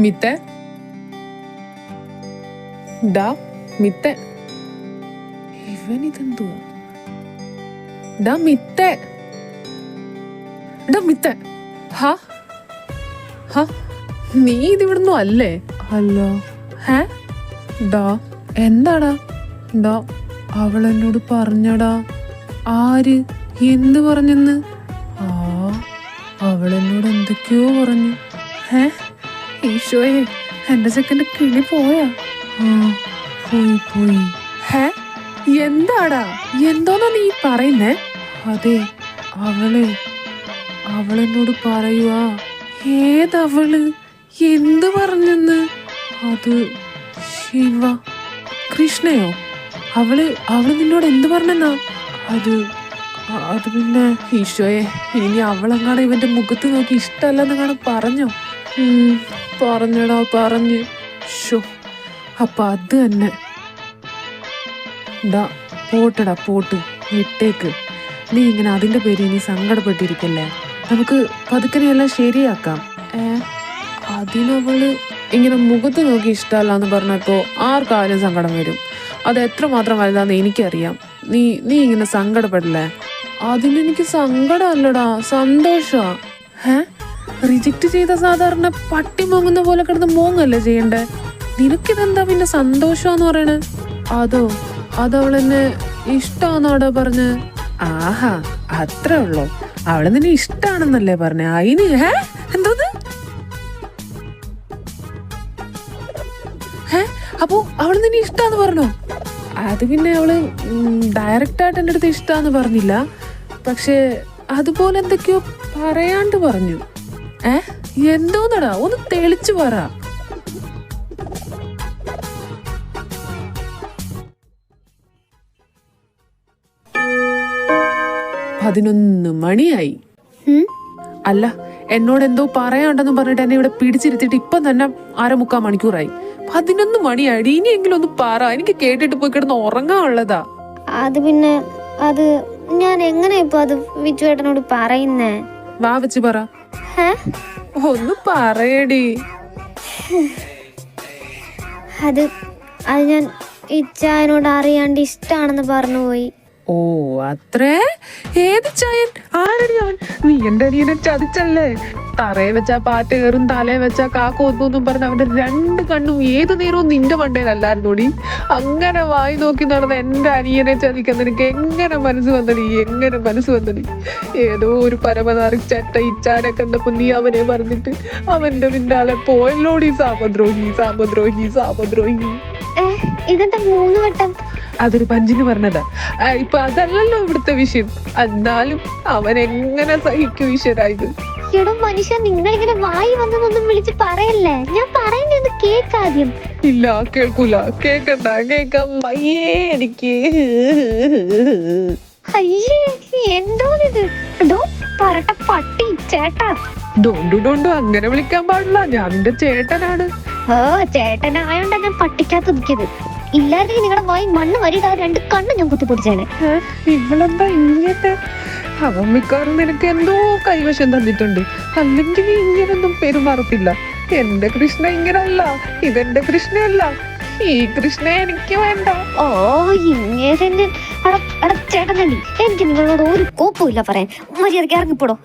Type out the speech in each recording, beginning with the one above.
മിത്തെ ഡാ മിത്തെ ഇവനിതെന്തുവാ ഡാ മിത്തെ ഡാ മിത്തെ ഹാ ഹാ നീ ഇതിവിടുന്നു അല്ലേ? അല്ല. ഹേ ഡാ എന്താടാ? ഡാ അവളെന്നോട് പറഞ്ഞടാ. ആര്? എന്ത് പറഞ്ഞെന്ന്? ആ അവളെന്നോട് എന്തൊക്കെയോ പറഞ്ഞു. ഹേ ഈശോയെ, എന്റെ ചെക്കൻ്റെ കിളി പോയാ? ആ പോയി. ഹേ എന്താടാ? എന്തോന്നാ നീ പറയുന്നേ? അതെ അവളെന്നോട് പറയുവാ. ഏതവള്? എന്ത് പറഞ്ഞെന്ന്? അത് ശിവ. കൃഷ്ണയോ? അവള് നിന്നോട് എന്ത് പറഞ്ഞെന്നാ? അത് പിന്നെ ഈശോയെ, ഇനി അവളെങ്ങാടെ ഇവന്റെ മുഖത്ത് നോക്കി ഇഷ്ടമല്ലെന്നെങ്ങാടെ പറഞ്ഞോ? പറഞ്ഞടാ പറഞ്ഞു. ഷോ അപ്പൊ അത് തന്നെ. ഡാ പോട്ടടാ പോട്ട്, വിട്ടേക്ക്. നീ ഇങ്ങനെ അതിന്റെ പേര് ഇനി സങ്കടപ്പെട്ടിരിക്കല്ലേ. നമുക്ക് പതുക്കനെയെല്ലാം ശരിയാക്കാം. അതിനവള് ഇങ്ങനെ മുഖത്ത് നോക്കി ഇഷ്ടമല്ലാന്ന് പറഞ്ഞപ്പോ ആർക്കാരും സങ്കടം വരും. അത് എത്രമാത്രം വലുതാന്ന് എനിക്കറിയാം. നീ ഇങ്ങനെ സങ്കടപ്പെടില്ലേ? അതിനെനിക്ക് സങ്കടമല്ലടാ, സന്തോഷാ. റിജക്റ്റ് ചെയ്ത സാധാരണ പട്ടി മോങ്ങുന്ന പോലെ കിടന്ന് മോങ്ങല്ലേ ചെയ്യണ്ടേ? നിനക്കിതെന്താ പിന്നെ സന്തോഷാന്ന് പറയണേ? അതവളെന്നെ ഇഷ്ടാന്നാടാ പറഞ്ഞ്. ആഹാ അത്രേ ഉള്ളോ? അവള് നിന്നെ ഇഷ്ടാണെന്നല്ലേ പറഞ്ഞ? അതിന് എന്തോന്ന്? അപ്പോ അവള് നിന്നെ ഇഷ്ടാന്ന് പറഞ്ഞോ? അത് പിന്നെ അവള് ഡയറക്റ്റ് ആയിട്ട് എൻ്റെ അടുത്ത് ഇഷ്ടാന്ന് പറഞ്ഞില്ല. പക്ഷെ അതുപോലെ എന്തൊക്കെയോ പറയാണ്ട് പറഞ്ഞു. എന്തോന്നടാ? ഒന്ന് തെളിച്ചു പറ. 11 മണിയായി. അല്ല, എന്നോട് എന്തോ പറയാണ്ടെന്ന് പറഞ്ഞിട്ട് എന്നെ ഇവിടെ പിടിച്ചിരുത്തിട്ട് ഇപ്പം തന്നെ 1/4 മണിക്കൂറായി. 11 മണിയായി. ഇനിയെങ്കിലും ഒന്ന് പറ, എനിക്ക് കേട്ടിട്ട് പോയി കിടന്ന് ഉറങ്ങാനുള്ളതാ. അത് പിന്നെ അത് ഞാൻ എങ്ങനെ ഇപ്പൊ അത് വിജുവേട്ടനോട് പറയുന്നേ? വാ വെച്ച് പറ. ഒന്ന് പറയടി. അത് ഞാൻ ഇച്ചായനോട് അറിയാണ്ട് ഇഷ്ടാണെന്ന് പറഞ്ഞു പോയി. ഓ അത്രേ? ഏത് ചായൻ? ആരടി അവൻ? നീ എന്റെ അനിയനെ ചതിച്ചല്ലേ? തറയെ വെച്ചാ പാറ്റ കയറും, തലയെ വെച്ചാ കാക്ക ഒന്നും പറഞ്ഞ അവന്റെ 2 കണ്ണും ഏത് നേരവും നിന്റെ മണ്ടയിലല്ലായിരുന്നോടി. അങ്ങനെ വായി നോക്കി നടന്ന എന്റെ അനിയനെ ചതിക്കാൻ നിനക്ക് എങ്ങനെ മനസ്സ് വന്നടി? ഏതോ ഒരു പരമനാറി ചട്ട ഇച്ചാനെ കണ്ടപ്പോ നീ അവനെ പറഞ്ഞിട്ട് അവന്റെ പിന്നാലെ പോയല്ലോടി. സാമദ്രോഹി. ഇതെന്താ 3 വട്ടം? അതൊരു പഞ്ചിന് പറഞ്ഞതാ. ഇപ്പൊ അതല്ലല്ലോ ഇവിടുത്തെ വിഷയം. എന്നാലും അവൻ എങ്ങനെ സഹിക്കും ഈശ്വരായത്? എടോ മനുഷ്യ, നിങ്ങളിങ്ങനെ വായി വന്നതൊന്നും വിളിച്ച് പറയല്ലേ. ഞാൻ പറയുന്നത് കേൾക്കാദ്യം. ഇല്ല കേൾക്കൂല. കേൾക്കാൻ വയ്യേ എനിക്ക്. അയ്യേ എന്തോ ഇത്. പറട്ട പട്ടി ചേട്ടാ. ഡോണ്ടു അങ്ങനെ വിളിക്കാൻ പാടില്ല. ഞാൻ നിന്റെ ചേട്ടനാണ്. ചേട്ടനായോണ്ടാ ഞാൻ പട്ടിക്കകത്ത് നിൽക്കിയത്. ഇല്ലാതെ നിങ്ങളുടെ വായി മണ്ണ് വരിടാ 2 കണ്ണ് ഞാൻ കുത്തിപ്പൊടിച്ചേനെ. ഇവളെന്താ ഇങ്ങനത്തെ? അവൻ മിക്കാറും നിനക്ക് എന്തോ കൈവശം തന്നിട്ടുണ്ട്. അല്ലെങ്കിൽ നീ ഇങ്ങനൊന്നും പെരുമാറത്തില്ല. എന്റെ കൃഷ്ണ ഇങ്ങനല്ല. ഇതെന്റെ കൃഷ്ണയല്ല. ഈ കൃഷ്ണ എനിക്ക് വേണ്ട. ഓ ഇങ്ങനെ ചേട്ടനടി, എനിക്ക് നിങ്ങളോട് ഒരു കോപ്പമില്ല പറയാൻ. മര്യാദക്ക് ഇറങ്ങിപ്പോടോ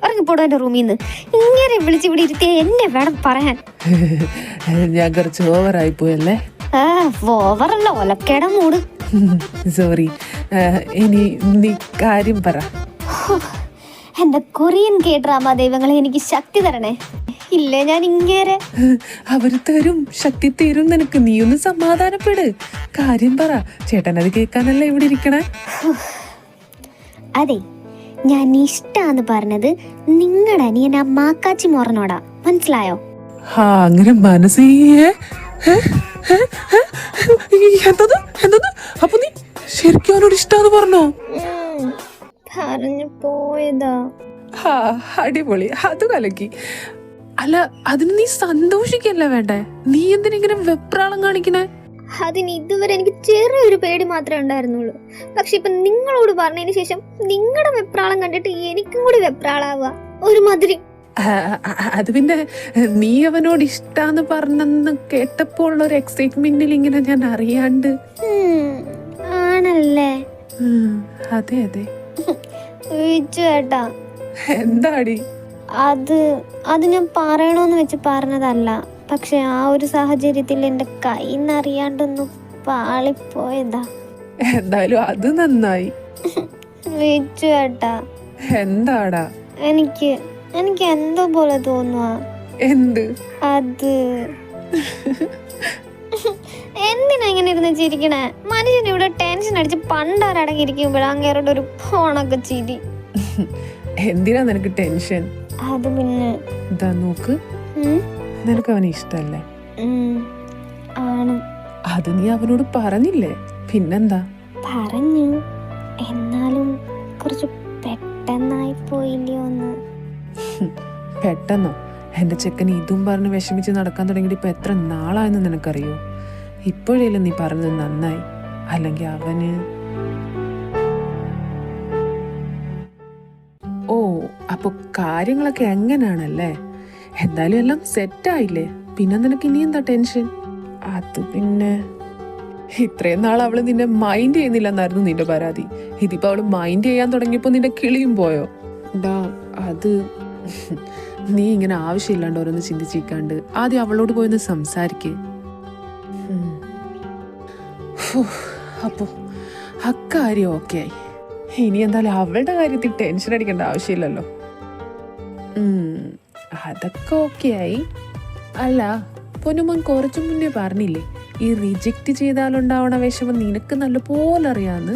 എന്റെ റൂമിൽ നിന്ന്. ഇങ്ങനെ വിളിച്ച് ഇവിടെ ഇരുത്തിയ എന്നെ വേണം പറയാൻ. ഞാൻ കുറച്ച് ഓവറായി പോയല്ലേ? ഓവറല്ല, ഒലക്കേട മൂട്. സോറി. ഇനി നീ കാര്യം പറ. എന്റെ കൊറിയൻ ഡ്രാമ ദൈവങ്ങളെ എനിക്ക് ശക്തി തരണേ. ഇല്ലേ ഞാൻ ഇങ്ങേരെ. അവര് തരും, ശക്തി തരും നിനക്ക്. നീ ഒന്ന് സമാധാനപ്പെട്. കാര്യം പറ. ചേട്ടനത് കേൾക്കാനല്ലേ ഇവിടെ ഇരിക്കണേ? അതെ, ഞാൻ ഇഷ്ടാന്ന് പറഞ്ഞത് നിങ്ങളുടെ അനിയൻ ആ മാക്കാച്ചി മോറനോടാ. മനസ്സിലായോ? അങ്ങനെ മനസ്സേ. എന്തത്? അപ്പൊ നീ ശരിക്കും അവനോട് ഇഷ്ടാന്ന് പറഞ്ഞോ? പറഞ്ഞു പോയതാ. അടിപൊളി, അത് കലക്കി. അല്ല, അതിന് നീ സന്തോഷിക്കല്ല വേണ്ടേ? നീ എന്തിനിങ്ങനെ വെപ്രാളം കാണിക്കണേ? അതിന് ഇതുവരെ എനിക്ക് ചെറിയൊരു പേടി മാത്രമേ ഉണ്ടായിരുന്നുള്ളൂ. പക്ഷെ ഇപ്പൊ നിങ്ങളോട് പറഞ്ഞതിന് ശേഷം നിങ്ങളുടെ വെപ്രാളം കണ്ടിട്ട് എനിക്കും കൂടി വെപ്രാളാവുക. ഒരുമാതിരി അത് പിന്നെ നീ അവനോട് ഇഷ്ടാന്ന് പറഞ്ഞെന്ന് കേട്ടപ്പോൾ ഉള്ള ഒരു എക്സൈറ്റ്മെന്റിൽ ഇങ്ങനെ ഞാൻ അറിയാണ്ട്. ആണല്ലേ? അതെ അതെ. ചേട്ടാ എന്താടി? അത് ഞാൻ പറയണോന്ന് വെച്ച് പറഞ്ഞതല്ല, പക്ഷെ ആ ഒരു സാഹചര്യത്തിൽ എന്റെ കൈന്നറിയാണ്ടൊന്നും പാളിപ്പോയതാ. എന്തായാലും അത് നന്നായി. ചേട്ടാ എന്താടാ? എനിക്ക് എന്തോ പോലെ തോന്നുവാ. എന്ത്? അത് എന്തിനാ ഇങ്ങനെ ഇരുന്ന് ചിരിക്കണേ? മനുഷ്യൻ ഇവിടെ ടെൻഷൻ അടിച്ച് പണ്ടാരടങ്ങിയിരിക്കുമ്പോഴാ അങ്ങേരുടെ ഒരു ഫോണൊക്കെ ചിരി. എന്തിനാ നിനക്ക് ടെൻഷൻ? അത് പിന്നെ ഇതാ നോക്ക്, നിനക്ക് അവനെ ഇഷ്ടല്ലേ? ആണ്. അത് നീ അവനോട് പറഞ്ഞില്ലേ? പിന്നെന്താ? പറഞ്ഞു, എന്നാലും കുറച്ച് പെട്ടെന്നായി പോയില്ലയോന്ന്. പെട്ടെന്നോ? എന്റെ ചെക്കൻ ഇതും പറഞ്ഞ് വിഷമിച്ച് നടക്കാൻ തുടങ്ങിയിട്ട് ഇപ്പൊ എത്ര നാളായെന്ന് നിനക്കറിയോ? ഇപ്പോഴേലും നീ പറഞ്ഞത് നന്നായി, അല്ലെങ്കിൽ അവന്. ഓ, അപ്പൊ കാര്യങ്ങളൊക്കെ എങ്ങനെയാണല്ലേ? എന്തായാലും എല്ലാം സെറ്റായില്ലേ? പിന്നെ നിനക്ക് ഇനി എന്താ ടെൻഷൻ? അത് പിന്നെ ഇത്രയും നാൾ അവള് നിന്നെ മൈൻഡ് ചെയ്യുന്നില്ലെന്നായിരുന്നു നിന്റെ പരാതി. ഇതിപ്പോ അവള് മൈൻഡ് ചെയ്യാൻ തുടങ്ങിയപ്പോ നിന്റെ കിളിയും പോയോ? അത് നീ ഇങ്ങനെ ആവശ്യമില്ലാണ്ട് ഓരോന്ന് ചിന്തിച്ചിരിക്കാണ്ട് ആദ്യം അവളോട് പോയൊന്ന് സംസാരിക്കേ. അപ്പോ അക്കാര്യം ഓക്കെ ആയി. ഇനി എന്തായാലും അവളുടെ കാര്യത്തിൽ ടെൻഷൻ അടിക്കേണ്ട ആവശ്യമില്ലല്ലോ. അതൊക്കെ ഓക്കെ ആയി. അല്ല പൊന്നുമോൻ കുറച്ചു മുന്നേ പറഞ്ഞില്ലേ ഈ റിജക്റ്റ് ചെയ്താലുണ്ടാവണ വിഷമം നിനക്ക് നല്ലപോലെ അറിയാന്ന്.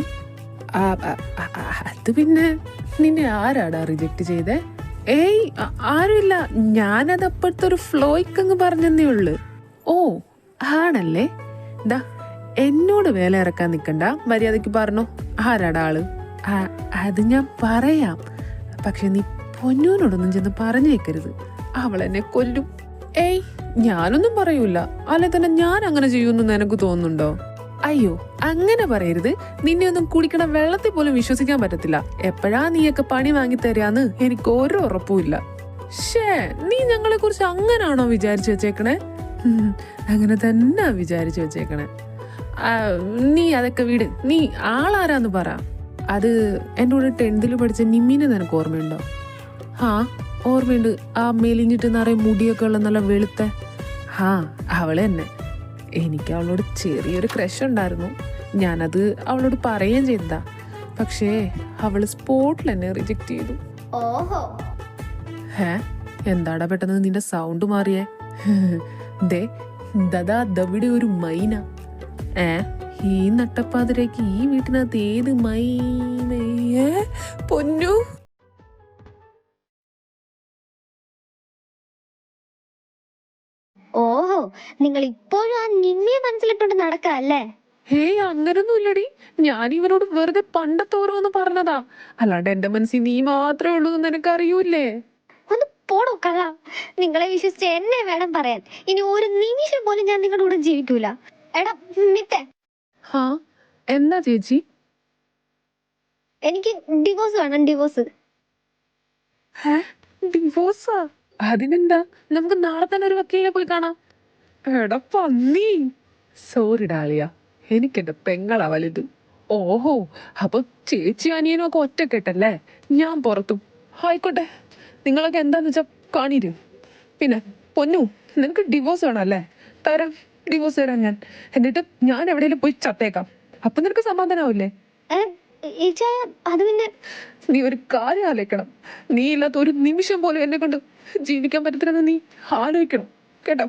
അത് പിന്നെ നിന്നെ ആരാടാ റിജക്റ്റ് ചെയ്തേ? ഏയ് ആരുമില്ല, ഞാനത് അപ്പോഴത്തെ ഒരു ഫ്ലോയ്ക്കങ്ങ് പറഞ്ഞതേ ഉള്ളു. ഓ ആണല്ലേ? ദാ എന്നോട് വേല ഇറക്കാൻ നിക്കണ്ട, മര്യാദക്ക് പറഞ്ഞോ ആരാടാ ആള്. അത് ഞാൻ പറയാം, പക്ഷെ നീ പൊന്നൂനോടൊന്നും ചെന്ന് പറഞ്ഞേക്കരുത്, അവളെന്നെ കൊല്ലും. ഏയ് ഞാനൊന്നും പറയൂല, അല്ലെ തന്നെ ഞാൻ അങ്ങനെ ചെയ്യുമെന്ന് നിനക്ക് തോന്നുന്നുണ്ടോ? അയ്യോ അങ്ങനെ പറയരുത്, നിന്നെ ഒന്നും കുടിക്കണ വെള്ളത്തിൽ പോലും വിശ്വസിക്കാൻ പറ്റത്തില്ല. എപ്പോഴാ നീയൊക്കെ പണി വാങ്ങി തരാന്ന് എനിക്ക് ഒരു ഉറപ്പുമില്ല. ഷേ, നീ ഞങ്ങളെ കുറിച്ച് അങ്ങനാണോ വിചാരിച്ചു വെച്ചേക്കണേ? അങ്ങനെ തന്നെ വിചാരിച്ചു വെച്ചേക്കണേ. നീ അതൊക്കെ വിട്, നീ ആളാരാന്ന് പറ. അത് എൻ്റെ കൂടെ 10th പഠിച്ച നിമ്മിനെ നിനക്ക് ഓർമ്മയുണ്ടോ? ഓർമ്മയുണ്ട്. ആ മെലിഞ്ഞിട്ട് നിറയെ മുടിയൊക്കെ ഉള്ള നല്ല വെളുത്ത. അവള് തന്നെ. എനിക്ക് അവളോട് ചെറിയൊരു ക്രഷ് ഉണ്ടായിരുന്നു. ഞാനത് അവളോട് പറയുകയും ചെയ്തതാ, പക്ഷേ അവള് സ്പോട്ടിൽ എന്നെ റിജക്റ്റ് ചെയ്തു. എന്താടാ പെട്ടെന്ന് നിന്റെ സൗണ്ട് മാറിയേ? ദവിടെ ഒരു മൈന. ഈ നട്ടപ്പാതിരേക്ക് ഈ വീട്ടിനകത്ത് ഏത് മൈനയെ പൊന്നു? ഓഹോ, നിങ്ങൾ ഇപ്പോഴും ആ നിമ്മിയെ മനസ്സിലിട്ടോണ്ട് നടക്കല്ലേ? ഹേയ് അങ്ങനൊന്നും ഇല്ലടി, ഞാൻ ഇവനോട് വെറുതെ പണ്ടത്തെ ഓരോന്ന് പറഞ്ഞതാ, അല്ലാണ്ട് എന്റെ മനസ്സിൽ നീ മാത്രമേ ഉള്ളൂ എന്ന് നിനക്ക് അറിയൂലേ? ഒന്ന് പോടോ കഥ. നിങ്ങളെ വിശ്വസിച്ച് എന്നെ വേണം പറയാൻ. ഇനി ഒരു നിമിഷം പോലും ഞാൻ നിങ്ങളുടെ കൂടെ ജീവിക്കൂല. എടാ മിത്തേ, എന്താ ചേച്ചി? എനിക്ക് ഡിവോഴ്സ് വേണം, ഡിവോഴ്സ്. ഡിവോഴ്സാ? അതിനെന്താ, നമുക്ക് നാളെ തന്നെ ഒരു വക്കീലെ പോയി കാണാം. എടാ പന്നി, സോറി ഡാലിയ, എനിക്കെന്റെ പെങ്ങളാ വലുത്. ഓഹോ, അപ്പൊ ചേച്ചി അനിയനും ഒക്കെ ഒറ്റക്കെട്ടല്ലേ? ഞാൻ പുറത്തും. ആയിക്കോട്ടെ, നിങ്ങളൊക്കെ എന്താന്ന് വെച്ചാ കാണീര്. പിന്നെ പൊന്നു, നിനക്ക് ഡിവോഴ്സ് വേണം അല്ലേ? തരാം, ഡിവോഴ്സ് തരാം ഞാൻ. എന്നിട്ട് ഞാൻ എവിടെയെങ്കിലും പോയി ചത്തേക്കാം, അപ്പൊ നിനക്ക് സമാധാനാവില്ലേ? അത് പിന്നെ നീ ഒരു കാര്യം ആലോചിക്കണം, നീ ഇല്ലാത്ത ഒരു നിമിഷം പോലും എന്നെ കൊണ്ട് ജീവിക്കാൻ പറ്റത്തില്ലെന്ന് നീ ആലോചിക്കണം, കേട്ടോ?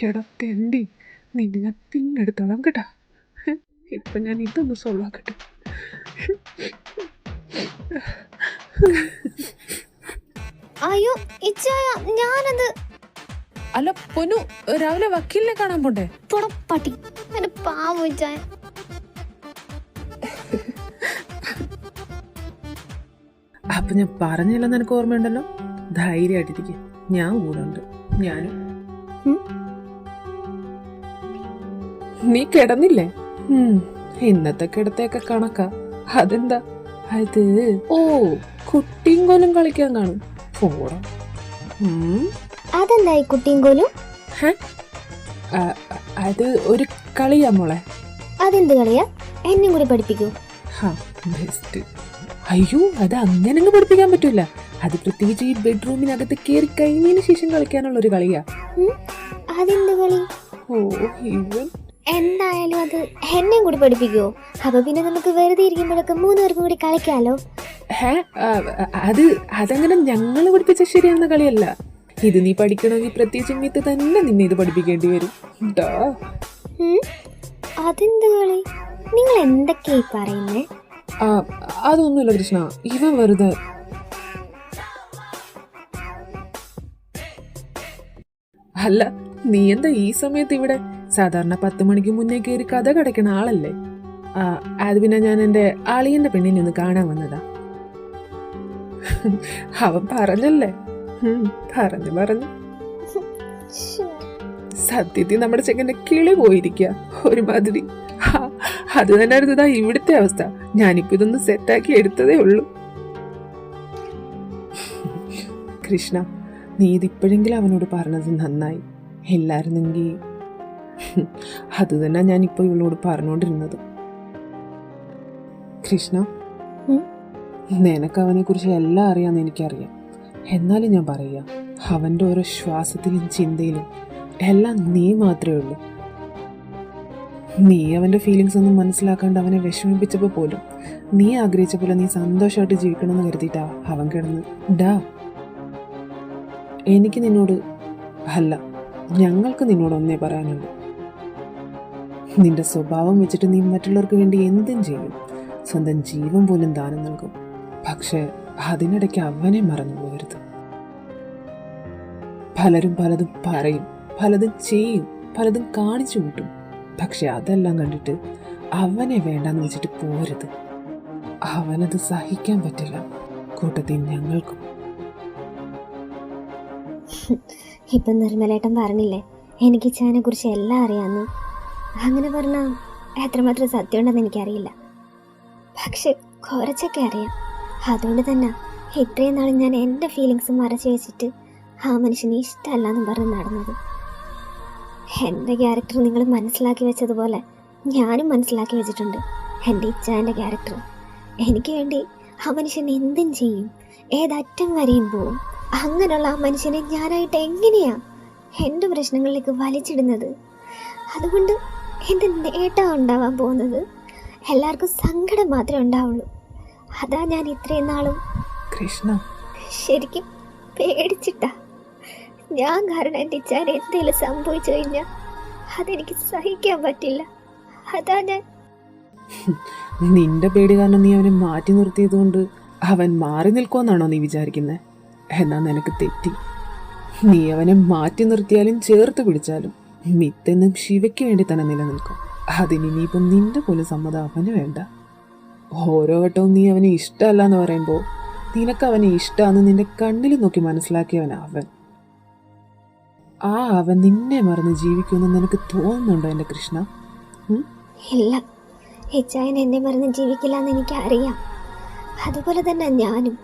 എടാ തെണ്ടി, നിന്നെ ഞാൻ പിന്നെടുത്തോളാം കേട്ടാ. ഇപ്പൊ ഞാൻ ഇതൊന്ന് സോൾവ് ആക്കട്ടെ. അയ്യോ ഇച്ചായ, ഞാനത്. അല്ല പൊന്നു, രാവിലെ വക്കീലിനെ കാണാൻ പോണ്ടേ? പട്ടി, എന്റെ പാവം ഇച്ചായ. അപ്പൊ ഞാൻ പറഞ്ഞില്ലെന്ന് എനിക്ക് ഓർമ്മയുണ്ടല്ലോ. ധൈര്യമായിട്ടിരിക്കും, ഞാൻ കൂടെ ഉണ്ട്. ഞാനും. നീ കിടന്നില്ലേ? ഇന്നത്തെ കിടത്തേക്കെ കണക്കാ. അതെന്താ? അത് കുട്ടിയും കോലും കളിക്കാൻ കാണും. പോടാ. അതെന്തായി കുട്ടിയും കോലും? അത് ഒരു കളിയാ മോളെ. അതെന്ത് കളിയാ? എന്നെ കൂടി പഠിപ്പിക്കൂ. ബെസ്റ്റ്. അയ്യോ, അത് അങ്ങനെ അങ്ങ് പഠിപ്പിക്കാൻ പറ്റൂല. അത് പ്രത്യേകിച്ച് ഈ ബെഡ്റൂമിനകത്ത് കയറി കഴിഞ്ഞതിന് ശേഷം കളിക്കാനുള്ള ഒരു കളിയാ. അതെന്ത് കളി? ഓ ഇവൻ എന്തായാലും അത് എന്നെ കൂടി പഠിപ്പിക്കുവോ? അപ്പൊ പിന്നെ നമുക്ക് വെറുതെ ഇരിക്കുമ്പോഴൊക്കെ 3 പേർക്കും കൂടി കളിക്കാലോ. അതങ്ങനെ ഞങ്ങള് പഠിപ്പിച്ച ശരിയാവുന്ന കളിയല്ല. ഇത് നീ പഠിക്കണമെങ്കിൽ പ്രത്യേകിച്ച് മിത്ത് തന്നെ നിന്നെ ഇത് പഠിപ്പിക്കേണ്ടി വരും. അതെന്ത് കളി? നിങ്ങൾ എന്തൊക്കെയായി പറയുന്നേ? അതൊന്നുമില്ല കൃഷ്ണ, ഇവൻ വെറുതെ. അല്ല, നീ എന്താ ഈ സമയത്ത് ഇവിടെ? സാധാരണ 10 മണിക്ക് മുന്നേ കയറി കഥ കടക്കണ ആളല്ലേ? അത് പിന്നെ ഞാൻ എൻ്റെ അളിയന്റെ പെണ്ണിനെ ഒന്ന് കാണാൻ വന്നതാ. അവൻ പറഞ്ഞല്ലേ. പറഞ്ഞു സത്യത്തിൽ നമ്മുടെ ചെക്കൻ്റെ കിളി പോയിരിക്കുക ഒരുമാതിരി. അത് തന്നെ ആയിരുന്നതാ ഇവിടുത്തെ അവസ്ഥ. ഞാനിപ്പോ ഇതൊന്ന് സെറ്റാക്കി എടുത്തതേ ഉള്ളൂ. കൃഷ്ണ, നീ ഇതിപ്പോഴെങ്കിലും അവനോട് പറഞ്ഞത് നന്നായി. ഇല്ലായിരുന്നെങ്കിൽ അത് തന്നെ ഞാനിപ്പോ ഇവളോട് പറഞ്ഞോണ്ടിരുന്നത്. കൃഷ്ണ, നിനക്ക് അവനെ കുറിച്ച് എല്ലാം അറിയാമെന്ന് എനിക്കറിയാം. എന്നാലും ഞാൻ പറയാ, അവൻ്റെ ഓരോ ശ്വാസത്തിലും ചിന്തയിലും എല്ലാം നീ മാത്രമേ ഉള്ളൂ. നീ അവൻ്റെ ഫീലിങ്സ് ഒന്നും മനസ്സിലാക്കാണ്ട് അവനെ വിഷമിപ്പിച്ചപ്പോൾ പോലും നീ ആഗ്രഹിച്ച പോലെ നീ സന്തോഷമായിട്ട് ജീവിക്കണമെന്ന് കരുതിയിട്ടാ അവൻ കിടന്ന്. എനിക്ക് നിന്നോട് അല്ല, ഞങ്ങൾക്ക് നിന്നോട് ഒന്നേ പറയാനുള്ളൂ. നിന്റെ സ്വഭാവം വെച്ചിട്ട് നീ മറ്റുള്ളവർക്ക് വേണ്ടി എന്തും ചെയ്യും. സ്വന്തം ജീവൻ പോലും ദാനം നൽകും. പക്ഷെ അതിനിടയ്ക്ക് അവനെ മറന്നു പോകരുത്. പലരും പലതും പറയും, പലതും ചെയ്യും, പലതും കാണിച്ചു കൂട്ടും. പക്ഷെ അതെല്ലാം കണ്ടിട്ട് അവനെ വേണ്ടാന്ന് വെച്ചിട്ട് പോരുത്. അവനത് സഹിക്കാൻ പറ്റില്ല. കൂട്ടത്തിൽ ഞങ്ങൾക്കും. ഇപ്പം നിർമ്മലേട്ടൻ പറഞ്ഞില്ലേ എനിക്ക് ഇച്ചാനെ കുറിച്ച് എല്ലാം അറിയാമെന്ന്. അങ്ങനെ പറഞ്ഞാൽ എത്രമാത്രം സത്യം ഉണ്ടെന്ന് എനിക്കറിയില്ല. പക്ഷെ കുറച്ചൊക്കെ അറിയാം. അതുകൊണ്ട് തന്നെ ഇത്രയും നാൾ ഞാൻ എൻ്റെ ഫീലിങ്സ് മറച്ചു വെച്ചിട്ട് ആ മനുഷ്യനെ ഇഷ്ടമല്ലാന്ന് പറഞ്ഞ് നടന്നത്. എൻ്റെ ക്യാരക്ടർ നിങ്ങൾ മനസ്സിലാക്കി വെച്ചതുപോലെ ഞാനും മനസ്സിലാക്കി വെച്ചിട്ടുണ്ട് എൻ്റെ ഇച്ചാൻ്റെ ക്യാരക്ടർ. എനിക്ക് വേണ്ടി ആ മനുഷ്യൻ എന്തും ചെയ്യും, ഏതറ്റം വരെയും പോവും. അങ്ങനെയുള്ള ആ മനുഷ്യനെ ഞാനായിട്ട് എങ്ങനെയാ എൻ്റെ പ്രശ്നങ്ങളിലേക്ക് വലിച്ചിടുന്നത്? അതുകൊണ്ട് എൻ്റെ നേട്ടം ഉണ്ടാവാൻ പോകുന്നത് എല്ലാവർക്കും സങ്കടം മാത്രമേ ഉണ്ടാവുള്ളൂ. അതാ ഞാൻ ഇത്രയും നാളും കൃഷ്ണ ശരിക്കും പേടിച്ചിട്ടാ. ഞാൻ കാരണം എൻ്റെ ഇച്ചാൻ എന്തെങ്കിലും സംഭവിച്ചു കഴിഞ്ഞാൽ അതെനിക്ക് സഹിക്കാൻ പറ്റില്ല. അതാ ഞാൻ. നിന്റെ പേടി കാരണം നീ അവനെ മാറ്റി നിർത്തിയത് കൊണ്ട് അവൻ മാറി നിൽക്കുമെന്നാണോ നീ വിചാരിക്കുന്നത്? എന്നാ നിനക്ക് തെറ്റി. നീ അവനെ മാറ്റി നിർത്തിയാലും ചേർത്ത് പിടിച്ചാലും മിത്തെന്നും ശിവയ്ക്ക് വേണ്ടി തന്നെ നിലനിൽക്കും. അതിനിപ്പം നിന്റെ പോലും സമ്മതം അവന് വേണ്ട. ഓരോ വട്ടവും നീ അവനെ ഇഷ്ടമല്ല എന്ന് പറയുമ്പോൾ നിനക്ക് അവനെ ഇഷ്ടമാണെന്ന് നിന്റെ കണ്ണിൽ നോക്കി മനസ്സിലാക്കിയവനാ അവൻ. അവൻ നിന്നെ മറന്ന് ജീവിക്കുമെന്ന് നിനക്ക് തോന്നുന്നുണ്ടോ എൻ്റെ കൃഷ്ണ? ഇല്ല, ഇച്ചായൻ എന്നെ മറന്ന് ജീവിക്കില്ല എന്ന് എനിക്കറിയാം. അതുപോലെ തന്നെ ഞാനും.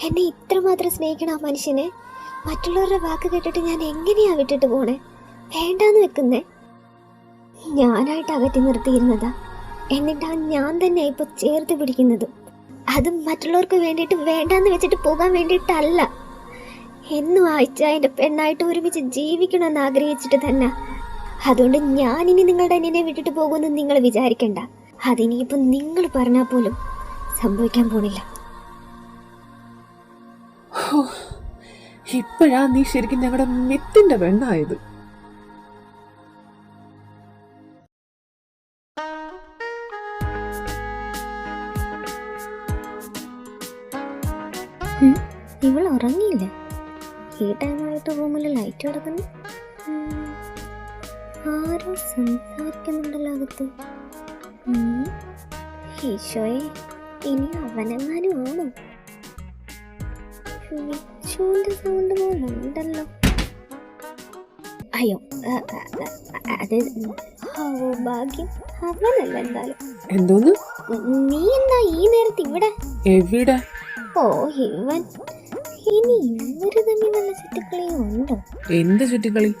എന്നെ ഇത്രമാത്രം സ്നേഹിക്കണ ആ മനുഷ്യനെ മറ്റുള്ളവരുടെ വാക്ക് കേട്ടിട്ട് ഞാൻ എങ്ങനെയാ വിട്ടിട്ട് പോണേ? വേണ്ടാന്ന് വെക്കുന്നേ. ഞാനായിട്ട് അകറ്റി നിർത്തിയിരുന്നതാ. എന്നിട്ടാ ഞാൻ തന്നെ ഇപ്പൊ ചേർത്ത് പിടിക്കുന്നത്. അതും മറ്റുള്ളവർക്ക് വേണ്ടിയിട്ട് വേണ്ടാന്ന് വെച്ചിട്ട് പോകാൻ വേണ്ടിയിട്ടല്ല. എന്നും അയച്ചായൻ്റെ പെണ്ണായിട്ട് ഒരുമിച്ച് ജീവിക്കണമെന്ന് ആഗ്രഹിച്ചിട്ട് തന്നെ. അതുകൊണ്ട് ഞാനിനി നിങ്ങളുടെ അനിയനെ വിട്ടിട്ട് പോകുമെന്ന് നിങ്ങൾ വിചാരിക്കണ്ട. അതിനിയിപ്പം നിങ്ങൾ പറഞ്ഞാൽ പോലും സംഭവിക്കാൻ പോണില്ല. ഇപ്പോഴാ നീ ശരിക്കും ഞങ്ങളുടെ മിത്തിന്റെ പെണ്ണായത്. ഇവൾ ഉറങ്ങിയില്ല. ഈ ടൈമായിട്ട് റൂമിൽ ലൈറ്റ് കിടക്കുന്നു. ആരോ സംസാരിക്കുന്നുണ്ടല്ലോ അകത്ത്. ഈശോയെ, ഇനി അവനെങ്ങാനും ആണോ? വിച്ചുവിന്റെ സൗണ്ട് പോലുണ്ടല്ലോ. അയ്യോ, അത് ഭാഗ്യം അവനല്ല. എന്തായാലും എന്തോന്ന്? നീ എന്താ ഈ നേരത്ത് ഇവിടെ? എവിടെ? ഓ ഇവൻ ഇനി ഇവര് തമ്മിൽ വല്ല ചുറ്റിക്കളിയും ഉണ്ടോ? എന്ത് ചുറ്റിക്കളി?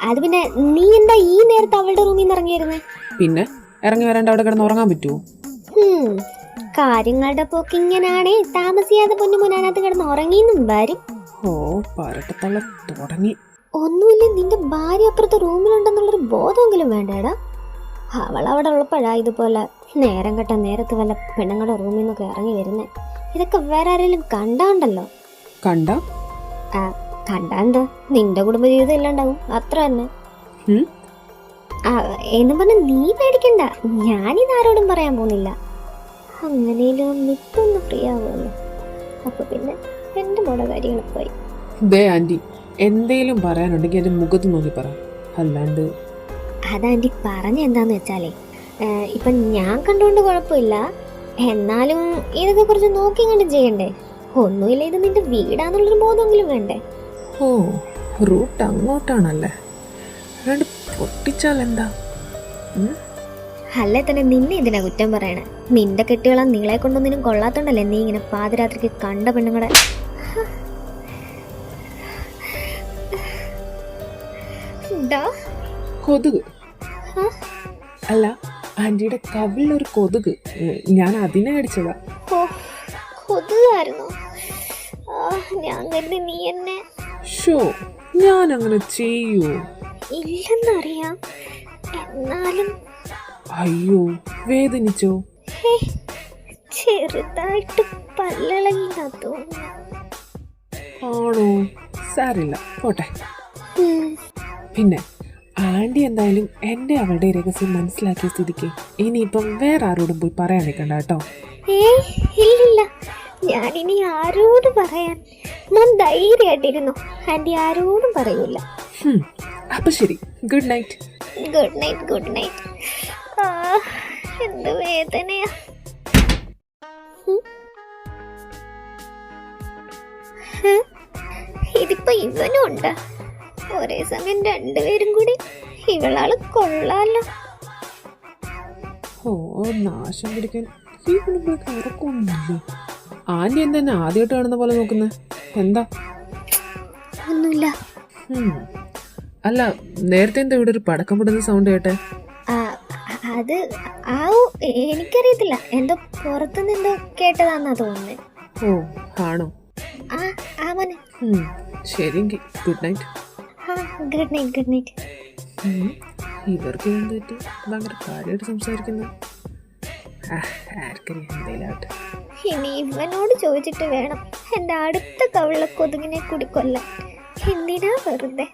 അത് പിന്നെ നീ എന്താ ഈ നേരത്തെ അവളുടെ റൂമിൽ നിന്ന് ഇറങ്ങിയിരുന്നേ? പിന്നെ ഇറങ്ങി വരാണ്ട് അവിടെ കിടന്ന് ഉറങ്ങാൻ പറ്റുമോ? കാര്യങ്ങളുടെ പോക്ക് ഇങ്ങനാണേ. താമസിയാതെ പൊന്നുമുനകത്ത് കിടന്ന് ഉറങ്ങിന്നും വരും. ഓ പരട്ടത്തള്ള തുടങ്ങി. ഒന്നുമില്ല, നിന്റെ ഭാര്യ അപ്പുറത്തെ റൂമിലുണ്ടെന്നുള്ളൊരു ബോധമെങ്കിലും വേണ്ടേടാ. അവൾ അവിടെ ഉള്ളപ്പോഴാ ഇതുപോലെ നേരം കെട്ട നേരത്ത് വല്ല പെണ്ണുങ്ങളുടെ റൂമിൽ നിന്നൊക്കെ ഇറങ്ങി വരുന്നേ. ഇതൊക്കെ വേറെ ആരെങ്കിലും കണ്ടാണ്ടല്ലോ. കണ്ടാ എന്താ നിന്റെ കുടുംബജീവിതം ഇല്ലാണ്ടാവും, അത്ര തന്നെ. എന്ന് പറഞ്ഞ നീ പേടിക്കണ്ട, ഞാനിത് ആരോടും പറയാൻ പോകുന്നില്ല. അങ്ങനെയും നിപ്പൊന്ന് ഫ്രീ ആവുമല്ലോ, അപ്പൊ പിന്നെ എന്റെ മോടെ കാര്യങ്ങൾ പോയി. ദേ ആന്റി, എന്തേലും പറയാനുണ്ടെങ്കിൽ എന്റെ മുഖത്ത് നോക്കി പറ, അല്ലാണ്ട്. അതാന്റി പറഞ്ഞ എന്താന്ന് വെച്ചാലേ, ഇപ്പൊ ഞാൻ കണ്ടുകൊണ്ട് കുഴപ്പമില്ല, എന്നാലും ഇതൊക്കെ കുറച്ച് നോക്കി കണ്ട് ചെയ്യണ്ടേ. ഒന്നുമില്ല, ഇത് നിന്റെ വീടാന്നുള്ളൊരു ബോധമെങ്കിലും വേണ്ടേ. ഓ റൂട്ട് അങ്ങോട്ടാണല്ലേ, അല്ലാണ്ട് പൊട്ടിച്ചാൽ എന്താ? അല്ലേ തന്നെ നിന്നെ ഇതിനാ കുറ്റം പറയണേ. നിന്റെ കെട്ടികളാ നിങ്ങളെ കൊണ്ടൊന്നിനും കൊള്ളാത്തോണ്ടല്ലേ നീ ഇങ്ങനെ പാതിരാത്രിക്ക് കണ്ട പെണ്ണുങ്ങളെ. കൊതുക് അല്ല, ആന്റിയുടെ കവിളിലൊരു കൊതുക്, ഞാൻ അതിനെ അടിച്ചതാ. കൊതുകായിരുന്നു? ഞാൻ കരുതി നീ എന്നെ. ഷോ, ഞാൻ അങ്ങനെ ചെയ്യൂ? ഇല്ലെന്നറിയാം, എന്നാലും. അയ്യോ, വേദനിച്ചോ? ചെറുതായിട്ട് പല്ലിളകിന്നാ തോന്നുന്നു. ആണോ? സാരില്ല, പോട്ടെ. പിന്നെ ആന്റി എന്തായാലും എന്റെ അവളുടെ രഹസ്യം മനസ്സിലാക്കിയ സ്ഥിതിക്ക് ഇനിയിപ്പം വേറെ ആരോടും പോയി പറയാൻ നിൽക്കണ്ട കേട്ടോ. ഇല്ലില്ല, ഞാനിനി ആരോട് പറയാൻ. ഞാൻ ധൈര്യമായിട്ടിരുന്നു, ആന്റി ആരോടും പറയൂല. അപ്പൊ ശരി, good night. Good night, good night. എന്ത് വേദനയാ. ഇതിപ്പോ ഇവനും ഉണ്ട്. ഒരേ സമയം രണ്ടുപേരും കൂടി. ഇവളാള് കൊള്ളാലോ. ഓ നാശം പിടിക്കാൻ ഈ കുടുംബക്ക് ഉറക്കൊന്നുമില്ലേ? ആന്റി എന്താ എന്നെ ആദ്യമായിട്ട് കാണുന്ന പോലെ നോക്കുന്നേ? എന്താ? ഒന്നുമില്ല. അല്ല, നേരത്തെ എന്താ ഇവിടെ ഒരു പടക്കം പൊടുന്ന സൗണ്ട് കേട്ടെ? അത് എനിക്കറിയത്തില്ല, എന്തോ പുറത്തുനിന്ന് എന്തോ കേട്ടതാന്നാ തോന്നുന്നേ. ഓ ആണോ? ശരിയെങ്കിൽ good night. Good night, good night. ഇവർക്ക് എന്തെറ്റി ഭയങ്കര കാര്യമായിട്ട് സംസാരിക്കുന്നത്? ആർക്കറിയാം, എന്തേലാവട്ടെ. ഇനി ഇവനോട് ചോദിച്ചിട്ട് വേണം എൻ്റെ അടുത്ത കവിള കൊതുകിനെ കൂടി കൊല്ലാൻ. എന്തിനാ വെറുതെ?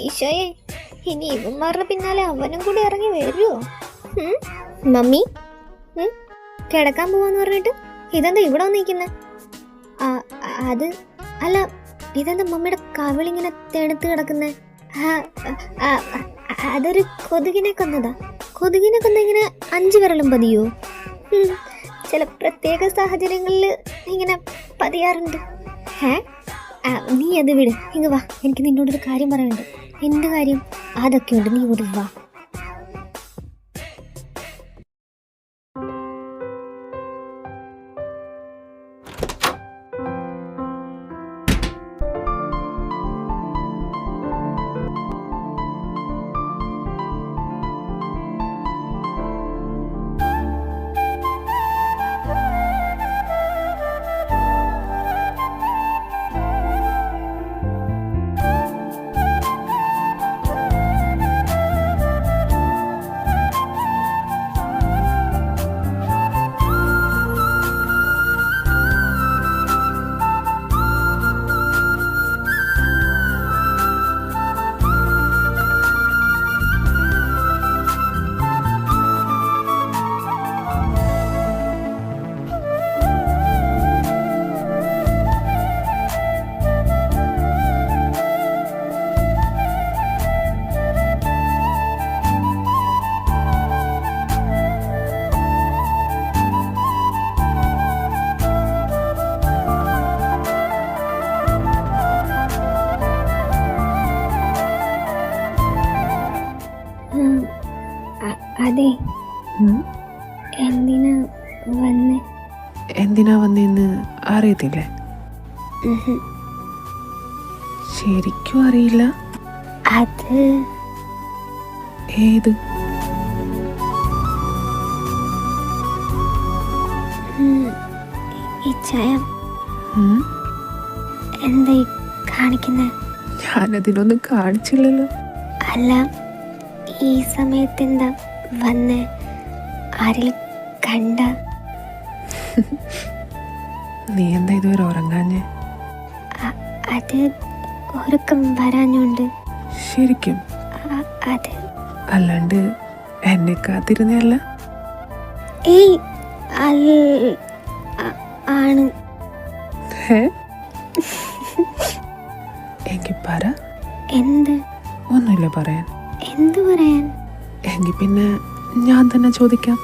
ഈശോയെ, ഇനി ഇവന്മാരുടെ പിന്നാലെ അവനും കൂടി ഇറങ്ങി വരുമോ? മമ്മി കിടക്കാൻ പോവാന്ന് പറഞ്ഞിട്ട് ഇതെന്താ ഇവിടെ വന്നിരിക്കുന്നത്? അത് അല്ല, ഇതെന്താ മമ്മിയുടെ കവിളിങ്ങനെ തെണുത്ത് കിടക്കുന്നേ? അതൊരു കൊതുകിനെ കൊന്നതാ. കൊതുകിനെ കൊന്ന ഇങ്ങനെ 5 വിരലും പതിയോ? ചില പ്രത്യേക സാഹചര്യങ്ങളിൽ ഇങ്ങനെ പതിയാറുണ്ട്. നീ അത് വിട്, ഇങ്ങ് വാ, എനിക്ക് നിന്നോടൊരു കാര്യം പറയാനുണ്ട്. എന്ത് കാര്യം? അതൊക്കെ ഉണ്ട്, നീ ഇവിടെ വാ. അതെ, എന്തിനാ വന്നേന്ന് അറിയത്തില്ലേ? ഉഹും. ശരിക്കും അറിയില്ല. അത് ഏത്? ഈ ചായ ഉം? എന്താ ഈ കാണിക്കുന്നത്? ഞാനതിനൊന്നും കാണിച്ചില്ലല്ലോ. അല്ല, ഈ സമയത്ത് എന്താ വന്ന് ആരെങ്കിലും കണ്ട? നീ എന്താ ഇതുവരെ ഉറങ്ങാഞ്ഞേ? അത് ഉറക്കം വരാഞ്ഞുണ്ട്. ശരിക്കും? അത് അല്ലാണ്ട് എന്നെ കാത്തിരുന്നല്ല? ഏയ് ആണ്. എങ്കിൽ പറ. എന്ത്? ഒന്നുമില്ല പറയാൻ. എന്ത് പറയാൻ? എങ്കിൽ പിന്നെ ഞാൻ തന്നെ ചോദിക്കാം.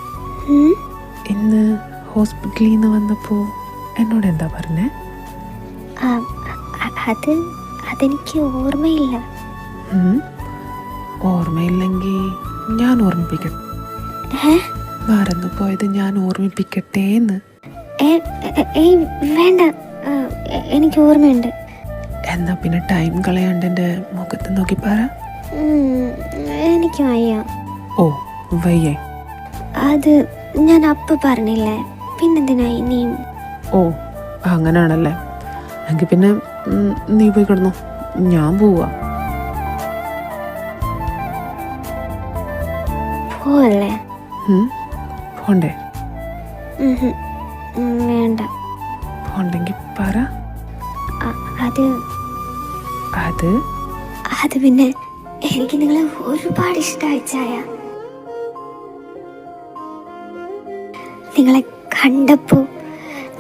ഉം? ഇന്ന് ഹോസ്പിറ്റലിൽ നിന്ന് വന്നപ്പോ എന്നോട് എന്താ പറഞ്ഞേ? അതെനിക്ക് ഓർമ്മയില്ല. ഓർമ്മയില്ലെങ്കിൽ ഞാൻ ഓർമ്മിപ്പിക്കട്ടെ. മറന്നു പോയത് ഞാൻ ഓർമ്മിപ്പിക്കട്ടേന്ന്. വേണ്ട, എനിക്ക് ഓർമ്മയുണ്ട്. എന്നാ പിന്നെ ടൈം കളയാണ്ട് എൻ്റെ മുഖത്ത് നോക്കി പറ. എനിക്ക് വയ്യ. ഓ വയ്യേ? അത് ഞാൻ അപ്പ പറഞ്ഞില്ലേ, പിന്നെന്തിനാ ഇനിയും? ഓ അങ്ങനാണല്ലേ. എങ്കിൽ പിന്നെ നീ പോയി കിടന്നോ, ഞാൻ പോവാ. പോവല്ലേ? പോണ്ടേ? വേണ്ട. പോണ്ടെങ്കിൽ പറ. അത് അത് അത് പിന്നെ എനിക്ക് നിങ്ങളെ ഒരുപാട് ഇഷ്ടമായി ചായ. നിങ്ങളെ കണ്ടപ്പോ,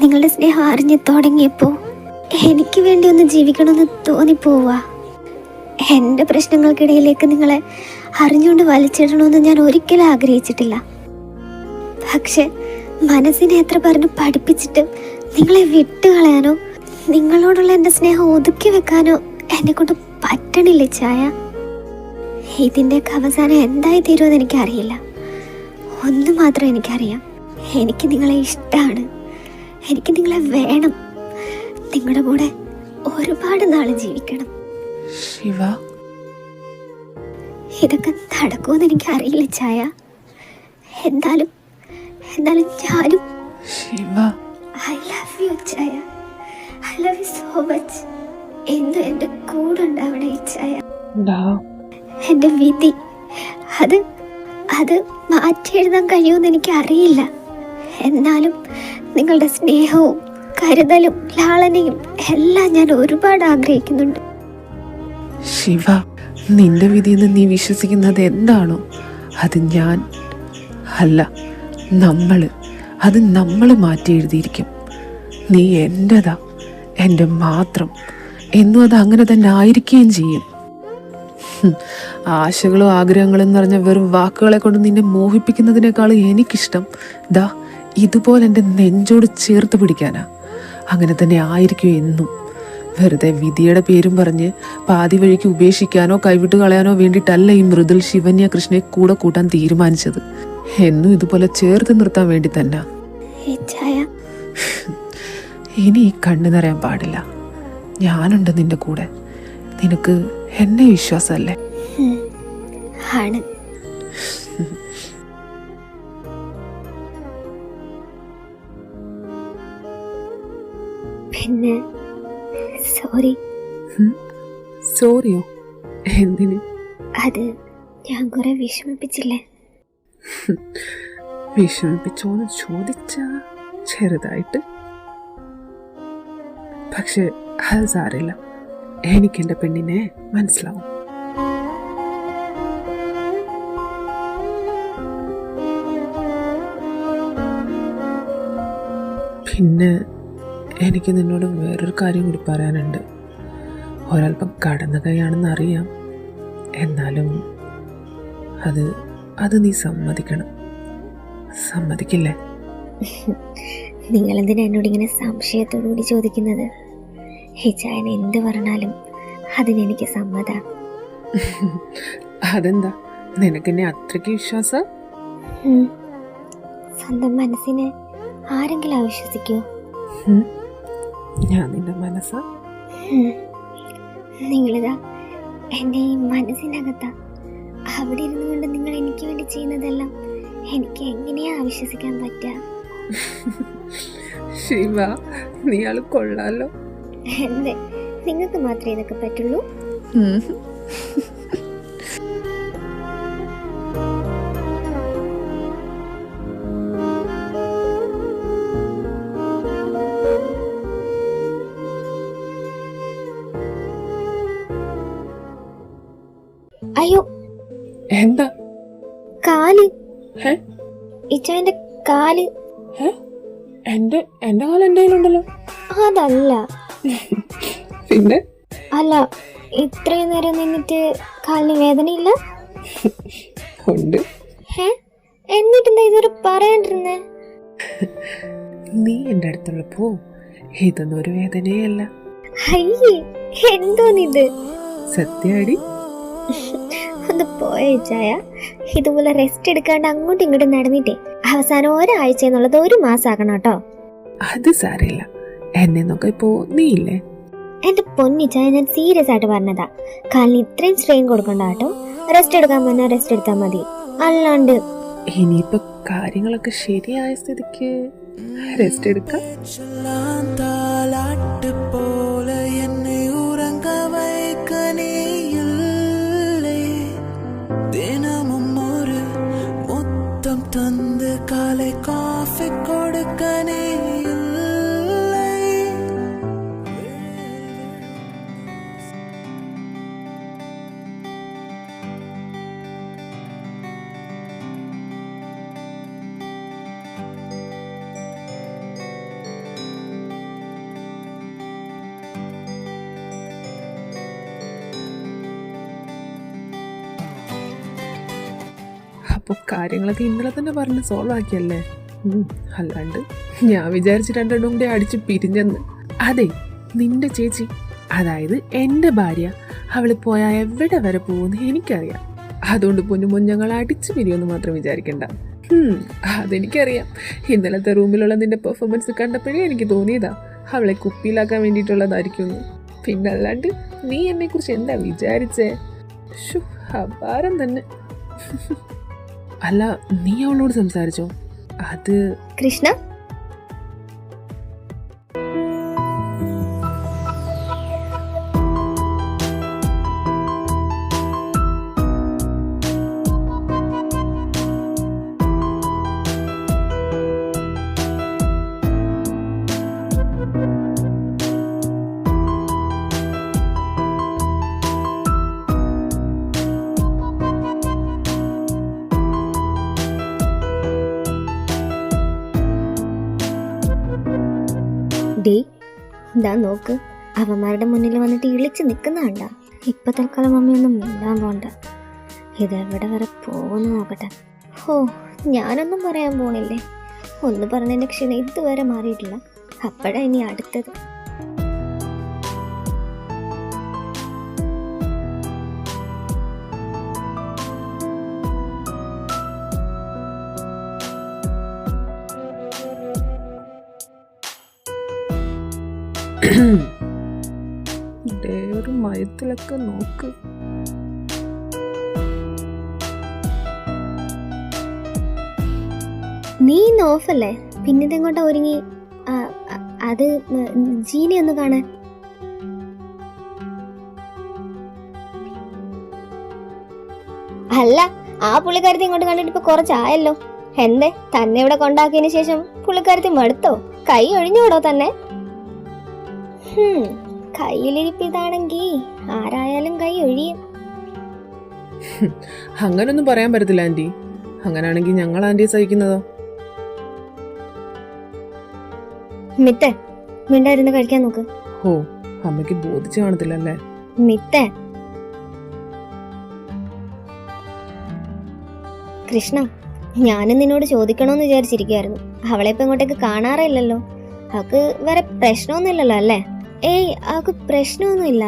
നിങ്ങളുടെ സ്നേഹം അറിഞ്ഞു തുടങ്ങിയപ്പോ എനിക്ക് വേണ്ടി ഒന്ന് ജീവിക്കണമെന്ന് തോന്നിപ്പോവാ. എൻ്റെ പ്രശ്നങ്ങൾക്കിടയിലേക്ക് നിങ്ങളെ അറിഞ്ഞുകൊണ്ട് വലിച്ചിടണമെന്ന് ഞാൻ ഒരിക്കലും ആഗ്രഹിച്ചിട്ടില്ല. പക്ഷെ മനസ്സിനെ എത്ര പറഞ്ഞ് പഠിപ്പിച്ചിട്ടും നിങ്ങളെ വിട്ടുകളയാനോ നിങ്ങളോടുള്ള എൻ്റെ സ്നേഹം ഒതുക്കി വെക്കാനോ എന്നെ കൊണ്ട് പറ്റണില്ല ചായ. ഇതിൻ്റെയൊക്കെ അവസാനം എന്തായി തീരുമെന്ന് എനിക്കറിയില്ല. ഒന്ന് മാത്രം എനിക്കറിയാം, എനിക്ക് നിങ്ങളെ ഇഷ്ടമാണ്. എനിക്ക് നിങ്ങളെ വേണം. നിങ്ങളുടെ കൂടെ ഒരുപാട് നാള് ജീവിക്കണം. ശിവ, ഇതൊക്കെ നടക്കുമെന്ന് എനിക്കറിയില്ല ചായ. എന്തായാലും ഞാനും. ശിവ, ഐ ലവ് യു ചായ. I love you so much. എന്നും എൻ്റെ കൂടെ ഉണ്ടാവണേ ചായ. എൻ്റെ വിധി അത് മാറ്റി എഴുതാൻ കഴിയുമെന്ന് എനിക്ക് അറിയില്ല. എന്നാലും നിങ്ങളുടെ സ്നേഹവും കരുതലും ലാളനയും എല്ലാം ഞാൻ ഒരുപാട് ആഗ്രഹിക്കുന്നുണ്ട്. ശിവ, നിന്റെ വിധിയെന്ന് നീ വിശ്വസിക്കുന്നത് എന്താണോ അത് ഞാൻ അല്ല, നമ്മൾ മാറ്റി എഴുതിയിരിക്കും. നീ എൻ്റെതാ, എൻ്റെ മാത്രം എന്നും അത് അങ്ങനെ തന്നെ ആയിരിക്കുകയും ചെയ്യും. ആശകളും ആഗ്രഹങ്ങളും എന്ന് പറഞ്ഞ വെറും വാക്കുകളെ കൊണ്ട് നിന്നെ മോഹിപ്പിക്കുന്നതിനേക്കാൾ എനിക്കിഷ്ടം ദാ ഇതുപോലെ എൻ്റെ നെഞ്ചോട് ചേർത്ത് പിടിക്കാനാ. അങ്ങനെ തന്നെ ആയിരിക്കും എന്നും. വെറുതെ വിധിയുടെ പേരും പറഞ്ഞ് പാതി വഴിക്ക് ഉപേക്ഷിക്കാനോ കൈവിട്ട് കളയാനോ വേണ്ടിയിട്ടല്ല ഈ മൃദുൽ ശിവന്യ കൃഷ്ണയെ കൂടെ കൂട്ടാൻ തീരുമാനിച്ചത്. എന്നും ഇതുപോലെ ചേർത്ത് നിർത്താൻ വേണ്ടി തന്നെ. ഇനി ഈ കണ്ണു നിറയാൻ പാടില്ല. ഞാനുണ്ട് നിന്റെ കൂടെ. നിനക്ക് എന്നെ വിശ്വാസമല്ലേ? ആണ്. പിന്നെ സോറിയോ? എന്തിന്? അത് ഞാൻ കുറെ വിഷമിപ്പിച്ചില്ലേ? വിഷമിപ്പിച്ചോന്ന് ചോദിച്ചാ ചെറുതായിട്ട്. പക്ഷെ അത് സാരില്ല, എനിക്കെൻ്റെ പെണ്ണിനെ മനസ്സിലാവും. പിന്നെ എനിക്ക് നിന്നോട് വേറൊരു കാര്യം കൂടി പറയാനുണ്ട്. ഒരല്പം കടന്ന കൈയാണെന്ന് അറിയാം, എന്നാലും അത് നീ സമ്മതിക്കണം. സമ്മതിക്കില്ലേ? നിങ്ങളെന്തിനാ എന്നോടിങ്ങനെ സംശയത്തോടുകൂടി ചോദിക്കുന്നത്? ഹിജായൻ എന്ത് പറഞ്ഞാലും അതിനെനിക്ക് സമ്മത. അതെന്താ നിനക്കെന്നെ അത്രയ്ക്ക് വിശ്വാസ? സ്വന്തം മനസ്സിനെ ആരെങ്കിലും അവിശ്വസിക്കോ? ഞാൻ നിന്റെ മനസ്സാ. നിങ്ങളിതാ എൻ്റെ ഈ മനസ്സിനകത്താ. അവിടെ ഇരുന്നു കൊണ്ട് നിങ്ങൾ എനിക്ക് വേണ്ടി ചെയ്യുന്നതെല്ലാം എനിക്ക് എങ്ങനെയാ വിശ്വസിക്കാൻ പറ്റുക? ശിവ, നീയാള് കൊള്ളാലോ. എന്തേ, നിങ്ങൾക്ക് മാത്രമേ ഇതൊക്കെ പറ്റുള്ളൂ? അയ്യോ, എന്താ? കാല്. ഇച്ചായന്റെ കാല്. എന്റെ കാലം എന്റെ കയ്യിലുണ്ടല്ലോ. അതല്ല. പിന്നെ? അല്ല, ഇത്രയും നേരം നിന്നിട്ട് കാലിന് വേദനയില്ല? ഉണ്ട്. എന്നിട്ടെന്താ ഇതൊരു പറയാണ്ടിരുന്നേ? നീ എന്റെ അടുത്തുള്ളപ്പോ ഇതൊന്നും ഒരു വേദനയല്ല. അയ്യേ, എന്തോന്നിത്? സത്യാടി. ഒന്ന് പോയച്ചായ. ഇതുപോലെ റെസ്റ്റ് എടുക്കാണ്ട് അങ്ങോട്ടും ഇങ്ങോട്ടും നടന്നിട്ടേ അവസാനം ഒരാഴ്ച എന്നുള്ളത് 1 മാസം ആക്കണം കേട്ടോ. അത് സാരമില്ല. എന്നെ നോക്ക ഇപ്പോ നീ ഇല്ലേ? എന്റെ പൊന്നിച്ചായ, ഞാൻ സീരിയസ് ആയിട്ട് പറഞ്ഞതാ. കാലിന് ഇത്രയും സ്ട്രെയിൻ കൊടുക്കണ്ട കേട്ടോ. റെസ്റ്റ് എടുക്കാൻ പറഞ്ഞാൽ റെസ്റ്റ് എടുത്താൽ മതി. അല്ലാണ്ട് ഇനിയിപ്പോ കാര്യങ്ങളൊക്കെ ശരിയായ സ്ഥിതിക്ക് റെസ്റ്റ് എടുക്കാം. தந்து காலை காஃபி கொடுக்கனே இல்லை. അപ്പൊ കാര്യങ്ങളൊക്കെ ഇന്നലെ തന്നെ പറഞ്ഞ് സോൾവ് ആക്കിയല്ലേ? അല്ലാണ്ട് ഞാൻ വിചാരിച്ച് 2 കൂടി അടിച്ച് പിരിഞ്ഞെന്ന്. അതെ, നിന്റെ ചേച്ചി, അതായത് എന്റെ ഭാര്യ, അവള് പോയാ എവിടെ വരെ പോകുമെന്ന് എനിക്കറിയാം. അതുകൊണ്ട് പൊന്നുമൊഞ്ഞങ്ങൾ അടിച്ചു പിരിയൊന്ന് മാത്രം വിചാരിക്കണ്ട. അതെനിക്കറിയാം. ഇന്നലത്തെ റൂമിലുള്ള നിന്റെ പെർഫോമൻസ് കണ്ടപ്പോഴേ എനിക്ക് തോന്നിയതാ അവളെ കുപ്പിയിലാക്കാൻ വേണ്ടിയിട്ടുള്ളതായിരിക്കും. പിന്നല്ലാണ്ട് നീ എന്നെ കുറിച്ച് എന്താ വിചാരിച്ചേ? അപാരം തന്നെ. അല്ല, നീ അവളോട് സംസാരിച്ചോ? അത് കൃഷ്ണ, ഇതാ നോക്ക്, അവന്മാരുടെ മുന്നിൽ വന്നിട്ട് ഇളിച്ച് നിൽക്കുന്നതാണ്ട. ഇപ്പൊ തൽക്കാലം മമ്മിയൊന്നും മിണ്ടാൻ പോണ്ട. ഇതെവിടെ വരെ പോകുന്നു നോക്കട്ടെ. ഞാനൊന്നും പറയാൻ പോണില്ലേ. ഒന്ന് പറഞ്ഞതിന്റെ ക്ഷീണം ഇതുവരെ മാറിയിട്ടില്ല. അപ്പോഴാ ഇനി അടുത്തത്. ഒരു മയത്തിലൊക്കെ നോക്ക്. നീ ഓഫല്ലേ? പിന്നെ ഇതെങ്ങോട്ടാ ഒരുങ്ങി? അത് ജീനി ഒന്ന് കാണാൻ. അല്ല, ആ പുള്ളിക്കാരത്തി ഇങ്ങോട്ട് കണ്ടിട്ട് ഇപ്പൊ കുറച്ചായല്ലോ. എന്തേ, തന്നെ ഇവിടെ കൊണ്ടാക്കിയതിനു ശേഷം പുള്ളിക്കാരത്തി മടുത്തോ? കൈ ഒഴിഞ്ഞോടോ തന്നെ? കയ്യിലിരിപ്പിതാണെങ്കി ആരായാലും കൈ ഒഴിയും. അങ്ങനൊന്നും പറയാൻ പറ്റത്തില്ല ആന്റി. അങ്ങനാണെങ്കിൽ ഞങ്ങൾ ആന്റിയെ സഹിക്കുന്നതോ? മിത്തേ, മിണ്ടായിരുന്നു കഴിക്കാൻ നോക്ക്. അമ്മയ്ക്ക് ബോധിച്ചു കാണത്തില്ലല്ലേ? മിത്തേ, കൃഷ്ണ, ഞാനും നിന്നോട് ചോദിക്കണോന്ന് വിചാരിച്ചിരിക്കുവായിരുന്നു. അവളെ ഇപ്പൊ ഇങ്ങോട്ടേക്ക് കാണാറേ ഇല്ലല്ലോ. അവക്ക് വേറെ പ്രശ്നമൊന്നുമില്ലല്ലോ അല്ലേ? അവക്ക് പ്രശ്നമൊന്നുമില്ല.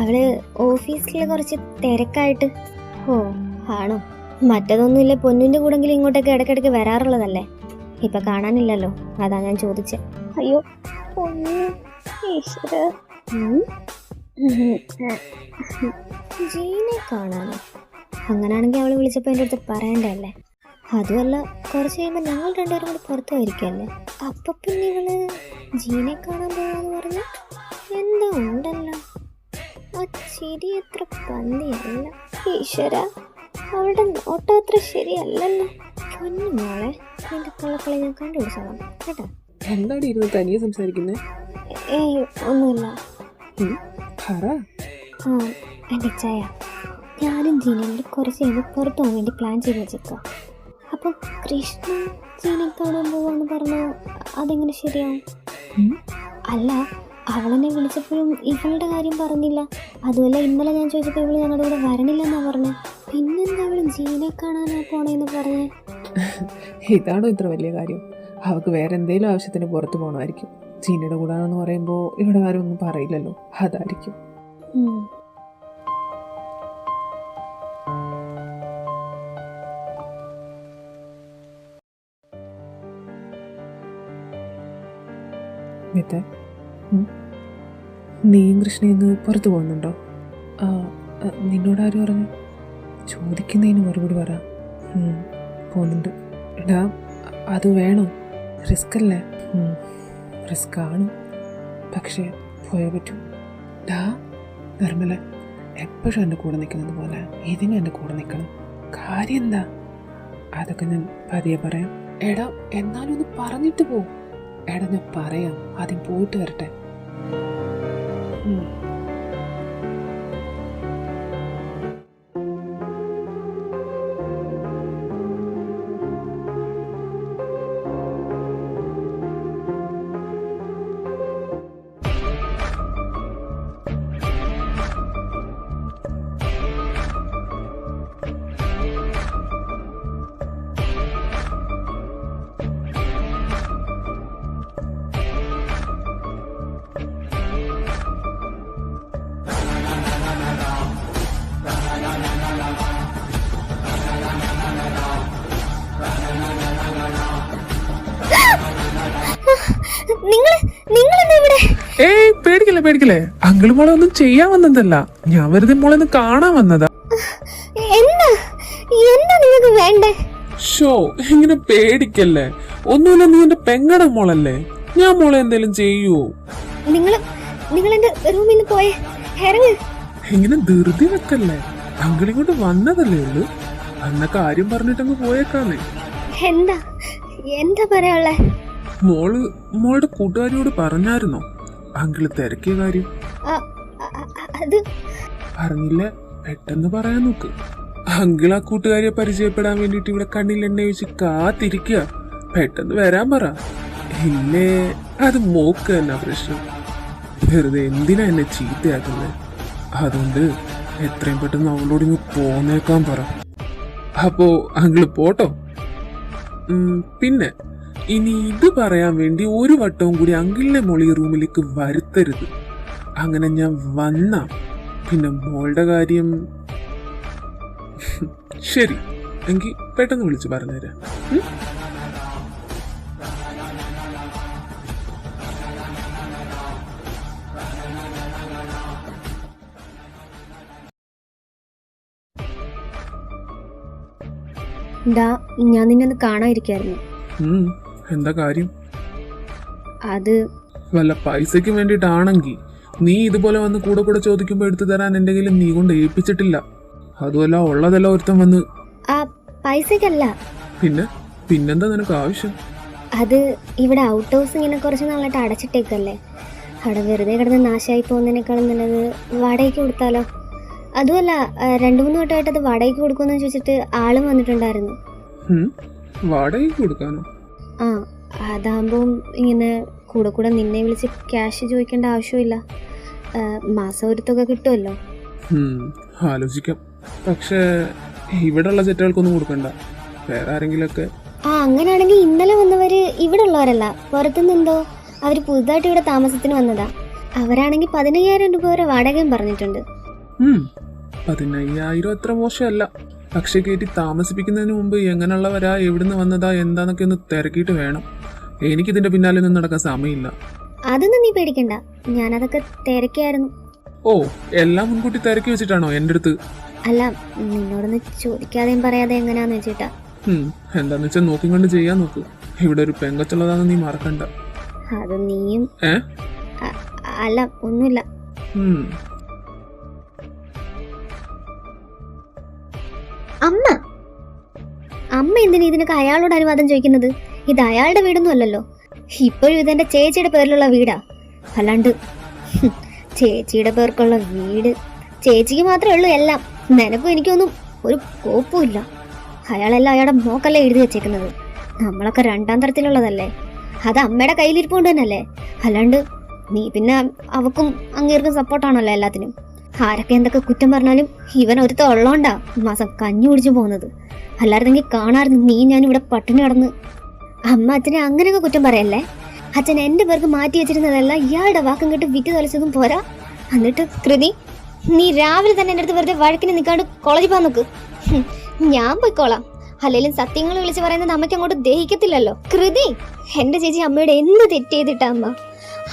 അവള് ഓഫീസില് കുറച്ച് തിരക്കായിട്ട്. ആണോ? മറ്റതൊന്നുമില്ല, പൊന്നിന്റെ കൂടെങ്കിലും ഇങ്ങോട്ടേക്ക് ഇടയ്ക്കിടയ്ക്ക് വരാറുള്ളതല്ലേ. ഇപ്പൊ കാണാനില്ലല്ലോ, അതാ ഞാൻ ചോദിച്ചേ. അയ്യോ പൊന്നു, ഈശ്വര. ജീനെ കാണാനോ? അങ്ങനാണെങ്കിൽ അവള് വിളിച്ചപ്പോൾ എൻ്റെ അടുത്ത് പറയണ്ടല്ലേ. അതുമല്ല, കുറച്ച് കഴിയുമ്പോൾ ഞങ്ങൾ രണ്ടുപേരും കൂടി പുറത്തു പോയിരിക്കല്ലേ. അപ്പൊ പിന്നെ ഇവള് ജീനെ കാണാൻ പോവാന്ന് പറഞ്ഞു. എന്താ ഉണ്ടല്ലോ, ആ ചിരി എത്ര പന്തിയല്ല. ഈശ്വര, അവളുടെ നോട്ടം അത്ര ശരിയല്ലല്ലോ. പൊന്നു മോളെ, നിന്റെ കള്ളക്കളി ഞാൻ കണ്ടുപിടിച്ചോളാം കേട്ടോ. എന്താണ് ഇരുന്ന് തനിയെ സംസാരിക്കുന്നത്? ഏയ് ഒന്നുമില്ല. ആ എൻ്റെ ചായ, ഞാനും ജീനയോട് കുറച്ച് കഴിയുമ്പോൾ പുറത്തു പോകാൻ വേണ്ടി പ്ലാൻ ചെയ്ത് വെച്ചേക്കാം. അപ്പം കൃഷ്ണൻ ജീനെ കാണാൻ പോവാന്ന് പറഞ്ഞാൽ അതെങ്ങനെ ശരിയാവും? അല്ല, അവളെന്നെ വിളിച്ചപ്പോഴും ഇവളുടെ കാര്യം പറഞ്ഞില്ല. അതുമല്ല, ഇന്നലെ ഞാൻ ചോദിച്ചപ്പോൾ ഇവള് ഞങ്ങളുടെ കൂടെ വരണില്ലെന്നാ പറഞ്ഞേ. പിന്നെന്താ അവള് ജീനെ കാണാനാ പോണേന്ന് പറഞ്ഞേ? ഇതാണോ ഇത്ര വലിയ കാര്യം? അവൾക്ക് വേറെ എന്തെങ്കിലും ആവശ്യത്തിന് പുറത്ത് പോകണമായിരിക്കും. ചീനയുടെ കൂടാണെന്ന് പറയുമ്പോൾ ഇവിടെ ആരും ഒന്നും പറയില്ലല്ലോ, അതായിരിക്കും. മിത്ത, നീയും കൃഷ്ണ ഇന്ന് പുറത്ത് പോകുന്നുണ്ടോ? നിന്നോടാരും പറഞ്ഞു? ചോദിക്കുന്നതിന് മറുപടി പറ. പോകുന്നുണ്ട്. എടാ, അത് വേണോ? റിസ്ക് അല്ലേ? റിസ്ക് ആണ്, പക്ഷേ പോയേ പറ്റൂ. ഡാ നിർമ്മല, എപ്പോഴും എൻ്റെ കൂടെ നിൽക്കുന്നത് പോലെ ഇതിനും എൻ്റെ കൂടെ നിൽക്കണം. കാര്യം എന്താ? അതൊക്കെ ഞാൻ പതിയെ പറയാം. എടാ, എന്നാലും ഒന്ന് പറഞ്ഞിട്ട് പോ. എടാ, ഞാൻ പറയാം, ആദ്യം പോയിട്ട് വരട്ടെ. ഏയ് പേടിക്കല്ലേ, അങ്കിള് മോളെ ഒന്നും ചെയ്യാൻ വന്നതല്ല, ഞാൻ വെറുതെ മോളെ ഒന്ന് കാണാൻ വന്നതാ. ഷോ, ഇങ്ങനെ പേടിക്കല്ലേ, ഒന്നുമില്ല, നീ എന്റെ പെങ്ങടെ മോളല്ലേ, ഞാൻ മോളെ എന്തേലും ചെയ്യുവോ? ഇങ്ങനെ ധൃതി വെക്കല്ലേ, അങ്കിളിങ്ങോട്ട് വന്നതല്ലേ ഉള്ളു, അന്ന കാര്യം പറഞ്ഞിട്ടങ്ങ് പോയേക്കാന്നേ. എന്താ പറയാ? മോളുടെ കൂട്ടുകാരിയോട് പറഞ്ഞായിരുന്നോ അങ്കിള് തിരക്കിയ കാര്യം? പറഞ്ഞില്ല, പെട്ടെന്ന് പറയാൻ നോക്ക്. അങ്കിൾ ആ കൂട്ടുകാരിയെ പരിചയപ്പെടാൻ വേണ്ടിട്ട് ഇവിടെ കണ്ണിൽ എണ്ണ ഒഴിച്ച് കാത്തിരിക്കുക. പെട്ടെന്ന് വരാൻ പറ. ഇല്ലേ അത് മോക്ക് തന്നെ പ്രശ്നം. വെറുതെ എന്തിനാ എന്നെ ചീത്തയാക്കുന്നത്? അതുകൊണ്ട് എത്രയും പെട്ടെന്ന് അവളോട് ഇങ്ങ് പോന്നേക്കാൻ പറ. അപ്പോ അങ്കിള് പോട്ടോ. പിന്നെ ഇനി ഇത് പറയാൻ വേണ്ടി ഒരു വട്ടവും കൂടി അങ്കിളിനെ മോളി റൂമിലേക്ക് വരുത്തരുത്. അങ്ങനെ ഞാൻ വന്ന പിന്നെ മോളുടെ കാര്യം. ശരി, എങ്കിൽ പെട്ടെന്ന് വിളിച്ച് പറഞ്ഞുതരാം. ഞാൻ നിന്നെ ഒന്ന് കാണാതിരിക്കായിരുന്നു. എന്താ കാര്യം? അത് വല്ല പൈസക്ക് വേണ്ടിട്ടാണെങ്കിൽ നീ ഇതുപോലെ വന്ന് കൂടെ കൂടെ ചോദിക്കുമ്പോ എടുത്തു തരാൻ എന്തെങ്കിലും നീ കൊണ്ട് ഏൽപ്പിച്ചിട്ടില്ല. അതുമല്ല ഉള്ളതെല്ലാം ഒരുത്തം വന്ന്. ആ പൈസക്കല്ല. പിന്നെന്താ നിനക്ക് ആവശ്യം? അത് ഇവിടെ ഔട്ട് ഹൗസ് ഇങ്ങനെ കുറച്ച് നാളായിട്ട് അടച്ചിട്ടേക്കല്ലേ, അവിടെ വെറുതെ കിടന്ന് നാശമായി പോകുന്നതിനേക്കാളും നല്ലത് വാടകയ്ക്ക് കൊടുത്താലോ. അതുമല്ല 2-3 വട്ടമായിട്ട് അത് വാടകയ്ക്ക് കൊടുക്കുമെന്ന് ചോദിച്ചിട്ട് ആളും വന്നിട്ടുണ്ടായിരുന്നു. വാടകയ്ക്ക് കൊടുക്കാനോ? ആ, അതാകുമ്പം ഇങ്ങനെ കൂടെ കൂടെ നിന്നെ വിളിച്ച് ക്യാഷ് ചോദിക്കേണ്ട ആവശ്യമില്ല. മാസം ഒരു തുക കിട്ടുമല്ലോ. ആലോചിക്കാം. പക്ഷേ ഇവിടെ ഉള്ള സെറ്റുകൾക്കൊന്നും കൊടുക്കണ്ട, വേറെ ആരെങ്കിലും ഒക്കെ. അങ്ങനെയാണെങ്കിൽ ഇന്നലെ വന്നവര് ഇവിടെ ഉള്ളവരല്ല, പുറത്തുനിന്നെന്തോ അവര് പുതുതായിട്ട് ഇവിടെ താമസത്തിന് വന്നതാ. അവരാണെങ്കിൽ 15,000 രൂപ വരെ വാടകയും പറഞ്ഞിട്ടുണ്ട്. 15,000 അത്ര മോശമല്ല. പക്ഷെ കയറ്റി താമസിപ്പിക്കുന്നതിന് മുമ്പ് എങ്ങനെയുള്ളവരാ, എവിടുന്ന് വന്നതാ, എന്താന്നൊക്കെ ഒന്ന് തിരക്കിയിട്ട് വേണം. എനിക്കിതിന്റെ പിന്നാലെ ഒന്നും നടക്കാൻ സമയമില്ല. അതൊന്നും നീ പേടിക്കണ്ട, ഞാനതൊക്കെ തിരക്കിയായിരുന്നു. ഓ, എല്ലാം മുൻകൂട്ടി തിരക്കി വെച്ചിട്ടാണോ എൻ്റെ അടുത്ത്? അല്ല, നിന്നോടൊന്ന് ചോദിക്കാതെയും പറയാതെ എങ്ങനെയാന്ന് വെച്ചിട്ടാ. എന്താന്ന് വെച്ചാൽ നോക്കി കൊണ്ട് ചെയ്യാൻ നോക്ക്. ഇവിടെ ഒരു പെങ്കച്ചുള്ളതാന്ന് നീ മറക്കണ്ട. അത് നീയും. ഏ അല്ല, ഒന്നുമില്ല. അമ്മ അമ്മ എന്തിനാ ഇതിനൊക്കെ അയാളോട് അനുവാദം ചോദിക്കുന്നത്? ഇത് അയാളുടെ വീടൊന്നും അല്ലല്ലോ. ഇപ്പോഴും ഇതെന്റെ ചേച്ചിയുടെ പേരിലുള്ള വീടാ, അല്ലാണ്ട് ചേച്ചിയുടെ പേർക്കുള്ള വീട് ചേച്ചിക്ക് മാത്രമേ ഉള്ളൂ. എല്ലാം നിനക്കും എനിക്കൊന്നും ഒരു കോപ്പുമില്ല. അയാളെല്ലാം അയാളുടെ മോക്കല്ലേ എഴുതി വെച്ചേക്കുന്നത്. നമ്മളൊക്കെ രണ്ടാം തരത്തിലുള്ളതല്ലേ. അത് അമ്മയുടെ കയ്യിലിരിപ്പുകൊണ്ട് തന്നെയല്ലേ. അല്ലാണ്ട് നീ പിന്നെ അവക്കും അങ്ങേർക്കും സപ്പോർട്ടാണല്ലോ എല്ലാത്തിനും. ആരൊക്കെ എന്തൊക്കെ കുറ്റം പറഞ്ഞാലും ഇവൻ ഒരുത്തം ഉള്ളോണ്ടാ മാസം കഞ്ഞി കുടിച്ചു പോകുന്നത്. അല്ലായിരുന്നെങ്കിൽ കാണാറുണ്ട് നീ ഞാനിവിടെ പട്ടിണി കിടന്ന്. അമ്മ അച്ഛനെ അങ്ങനെയൊക്കെ കുറ്റം പറയല്ലേ. അച്ഛൻ എൻ്റെ പേർക്ക് മാറ്റി വെച്ചിരുന്നതല്ല ഇയാളുടെ വാക്കും കേട്ട് വിറ്റ് തൊലച്ചതും പോരാ. എന്നിട്ട് കൃതി, നീ രാവിലെ തന്നെ എൻ്റെ അടുത്ത് വെറുതെ വഴക്കിന് നിൽക്കാണ്ട് കോളേജിൽ പോകാൻ നോക്ക്. ഞാൻ പോയിക്കോളാം. അല്ലെങ്കിലും സത്യങ്ങൾ വിളിച്ച് പറയുന്നത് അമ്മയ്ക്ക് അങ്ങോട്ട് ദഹിക്കത്തില്ലല്ലോ. കൃതി, എൻ്റെ ചേച്ചി അമ്മയുടെ എന്ത് തെറ്റ് ചെയ്തിട്ടാ അമ്മ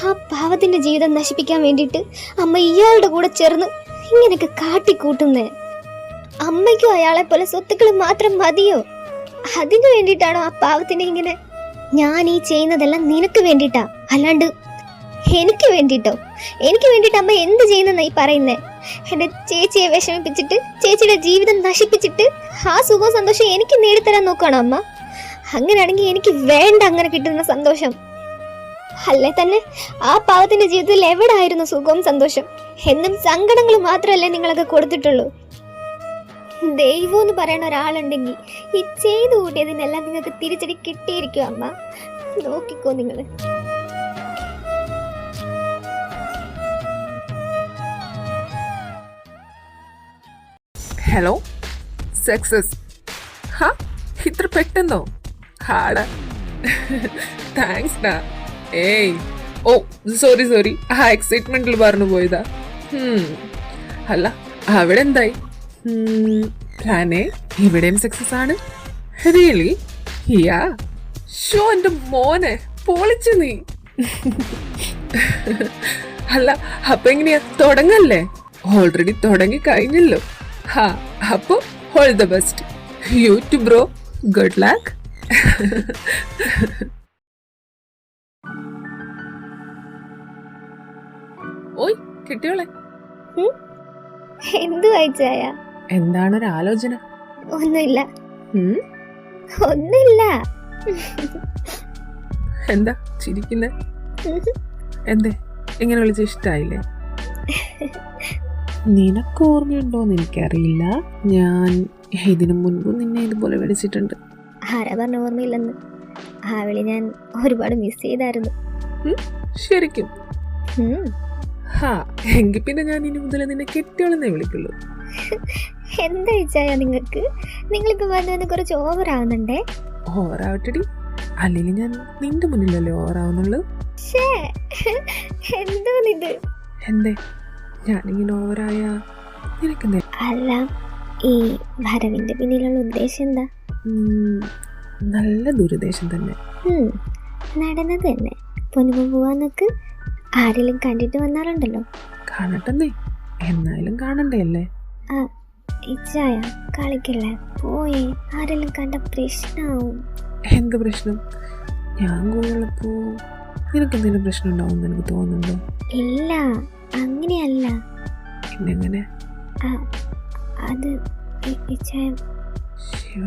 ആ പാവത്തിന്റെ ജീവിതം നശിപ്പിക്കാൻ വേണ്ടിയിട്ട് അമ്മ ഇയാളുടെ കൂടെ ചേർന്ന് ഇങ്ങനെയൊക്കെ കാട്ടിക്കൂട്ടുന്നേ? അമ്മയ്ക്കും അയാളെ പോലെ സ്വത്തുക്കൾ മാത്രം മതിയോ? അതിനു വേണ്ടിയിട്ടാണോ ആ പാവത്തിന്റെ ഇങ്ങനെ? ഞാൻ ഈ ചെയ്യുന്നതെല്ലാം നിനക്ക് വേണ്ടിയിട്ടാ, അല്ലാണ്ട് എനിക്ക് വേണ്ടിയിട്ടോ? എനിക്ക് വേണ്ടിയിട്ട് അമ്മ എന്ത് ചെയ്യുന്നെന്നാ ഈ പറയുന്നേ? എൻ്റെ ചേച്ചിയെ വിഷമിപ്പിച്ചിട്ട് ചേച്ചിയുടെ ജീവിതം നശിപ്പിച്ചിട്ട് ആ സുഖവും സന്തോഷം എനിക്ക് നേടിത്തരാൻ നോക്കുകയാണോ അമ്മ? അങ്ങനെയാണെങ്കിൽ എനിക്ക് വേണ്ട അങ്ങനെ കിട്ടുന്ന സന്തോഷം. അല്ലേ തന്നെ ആ പാവത്തിന്റെ ജീവിതത്തിൽ എവിടെ ആയിരുന്നു സുഖവും സന്തോഷം? എന്നും സങ്കടങ്ങൾ മാത്രമല്ലേ നിങ്ങളൊക്കെ കൊടുത്തിട്ടുള്ളൂ. ദൈവം എന്ന് പറയുന്ന ഒരാളുണ്ടെങ്കിൽ ഈ ചെയ്തു കൂട്ടിയതിനെല്ലാം നിങ്ങൾക്ക് തിരിച്ചടി കിട്ടിയിരിക്കും അമ്മ. നോക്കിക്കോ നിങ്ങള്. Hello, success. ഹാ, ഇത്ര പെട്ടെന്നോ? ഹാടാ, താങ്ക്സ് ഡാ. ഏയ്, ഓ സോറി, ആ എക്സൈറ്റ്മെന്റിൽ പറഞ്ഞു പോയതാ. അല്ല, അവിടെ എന്തായി? പ്ലാനേ ഇവിടെയും സക്സസ് ആണ്. റിയലി? യാ. ഷോ, എൻ്റെ മോനെ പൊളിച്ചു നീ. അല്ല, അപ്പൊ എങ്ങനെയാ, തുടങ്ങല്ലേ? ഓൾറെഡി തുടങ്ങി കഴിഞ്ഞല്ലോ. ഹാ, അപ്പൊ all the best. You too bro, good luck. ഓയ് കിട്ടിയോളെ, എന്തു വായിച്ചായ? എന്താണൊരു ആലോചന? ഒന്നുമില്ല. ഒന്നുമില്ല. എന്താ ചിരിക്കുന്നേ? എന്തേ ഇങ്ങനെ വിളിച്ച ഇഷ്ടായില്ലേ? നിനക്ക് ഓർമ്മയുണ്ടോന്ന് എനിക്കറിയില്ല. ഞാൻ ഇതിനു മുൻപ് നിന്നെ ഇതുപോലെ വിളിച്ചിട്ടുണ്ട്. ആരാ പറഞ്ഞ ഓർമ്മയില്ലെന്ന്? ആ വിളി ഞാൻ ഒരുപാട് മിസ് ചെയ്തായിരുന്നു. ശരിക്കും? ഹാ, എങ്കിൽ പിന്നെ ഞാൻ ഇനി മുതൽ നിന്നെ കെട്ടിയോളെന്നേ വിളിക്കുള്ളൂ. എന്താ വെച്ചായ നിങ്ങൾക്ക്? നിങ്ങളിപ്പോ വന്നു കുറച്ച് ഓവർ ആവുന്നുണ്ടേ. ഓവറാവട്ടടി, അല്ലെങ്കിൽ ഞാൻ നിന്റെ മുന്നിലല്ലേ ഓവറാവുന്നുള്ളൂ. എന്തോന്നിത്? എന്തേ ഞാനിങ്ങനെ ഓവറായ നിനക്കെന്തേ? അല്ല, ഈ വരവിന്റെ പിന്നിലുള്ള ഉദ്ദേശം എന്താ? നല്ല ദുരുദ്ദേശം തന്നെ. നടന്നത് തന്നെ. പൊന്നു പോവാന്നൊക്കെ ആരെങ്കിലും കണ്ടിട്ട് വന്നാറുണ്ടല്ലോ. കാണട്ടെന്നേ, എന്നാലും കാണണ്ടേ അല്ലേ? ആ ഇച്ചായ കളിക്കല്ലേ, പോയേ. ആരെങ്കിലും കണ്ട പ്രശ്നാവും. എന്ത് പ്രശ്നം? ഞാൻ കൂടെയുള്ളപ്പോ നിനക്കെന്തെങ്കിലും പ്രശ്നം ഉണ്ടാവും എനിക്ക് തോന്നുന്നുണ്ടോ? ഇല്ല, അങ്ങനെയല്ല. പിന്നെങ്ങനെ? അത് ഇച്ചായ ശിവ,